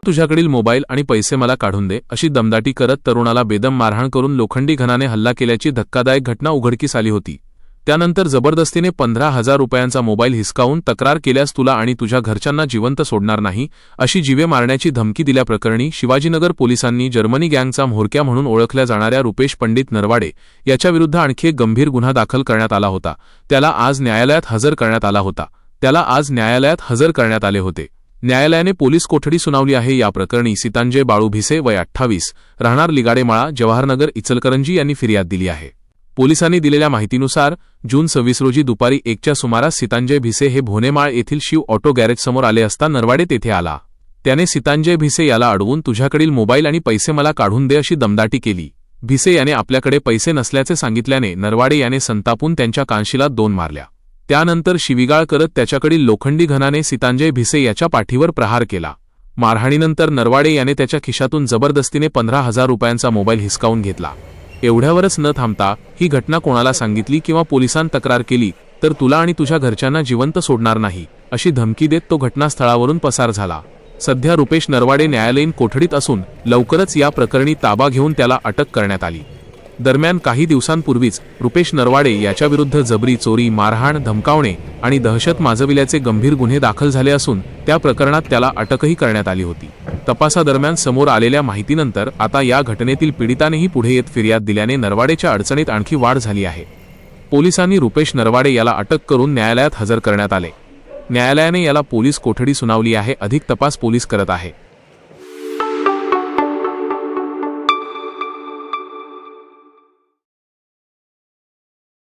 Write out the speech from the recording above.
तुझ्याकडील mobile आणि पैसे मला काढून दे अशी दमदाटी करत तरुणाला बेदम मारहाण करून लोखंडी घणाने हल्ला केल्याची धक्कादायक घटना उघडकीस आली होती। त्यानंतर जबरदस्तीने 15,000 रुपयांचा मोबाईल हिसकावून तक्रार केल्यास तुला आणि तुझ्या घरच्यांना जिवंत सोडणार नाही अशी जीवे मारण्याची धमकी दिल्याप्रकरणी शिवाजीनगर पोलिसांनी जर्मनी गँगचा म्होरक्या म्हणून ओळखल्या जाणाऱ्या रुपेश पंडित नरवाडे याच्याविरुद्ध आणखी एक गंभीर गुन्हा दाखल करण्यात आला होता। त्याला आज न्यायालयात हजर करण्यात आले होते। न्यायालयाने पोलीस कोठडी सुनावली आहे। या प्रकरणी सीतांजय बाळू भिसे वय 28 राहणार लिगाडेमाळा जवाहरनगर इचलकरंजी यांनी फिर्याद दिली आहे। पोलिसांनी दिलेल्या माहितीनुसार जून 26 रोजी दुपारी 1च्या सुमारास सीतांजय भिसे हे भोनेमाळ येथील शिव ऑटो गॅरेज समोर आले असता नरवाडे तेथे आला। त्याने सीतांजय भिसे याला अडवून तुझ्याकडील मोबाईल आणि पैसे मला काढून दे अशी दमदाटी केली। भिसे याने आपल्याकडे पैसे नसल्याचे सांगितल्याने नरवाडे याने संतापून त्यांच्या कानशिलात 2 मारल्या। त्यानंतर शिवीगाळ करत त्याच्याकडील लोखंडी घणाने सीतांजय भिसे याच्या पाठीवर प्रहार केला। मारहाणीनंतर नरवाडे याने त्याच्या खिशातून जबरदस्तीने 15,000 रुपयांचा मोबाईल हिसकावून घेतला। एवढ्यावरच न थांबता ही घटना कोणाला सांगितली किंवा पोलिसांत तक्रार केली तर तुला आणि तुझ्या घरच्यांना जिवंत सोडणार नाही अशी धमकी देत तो घटनास्थळावरून पसार झाला। सध्या रुपेश नरवाडे न्यायालयीन कोठडीत असून लवकरच या प्रकरणी ताबा घेऊन त्याला अटक करण्यात आली। दरम्यान काही दिवसांपूर्वीच रुपेश नरवाडे याच्याविरुद्ध जबरी चोरी, मारहाण, धमकावणे आणि दहशत माजविल्याचे गंभीर गुन्हे दाखल झाले असून त्या प्रकरणात त्याला अटकही करण्यात आली होती। तपासादरम्यान समोर आलेल्या माहितीनंतर आता या घटनेतील पीडितानेही पुढे येत फिर्याद दिल्याने नरवाडेच्या अडचणीत आणखी वाढ झाली आहे। पोलिसांनी रुपेश नरवाडे याला अटक करून न्यायालयात हजर करण्यात आले। न्यायालयाने याला पोलीस कोठडी सुनावली आहे। अधिक तपास पोलीस करत आहे।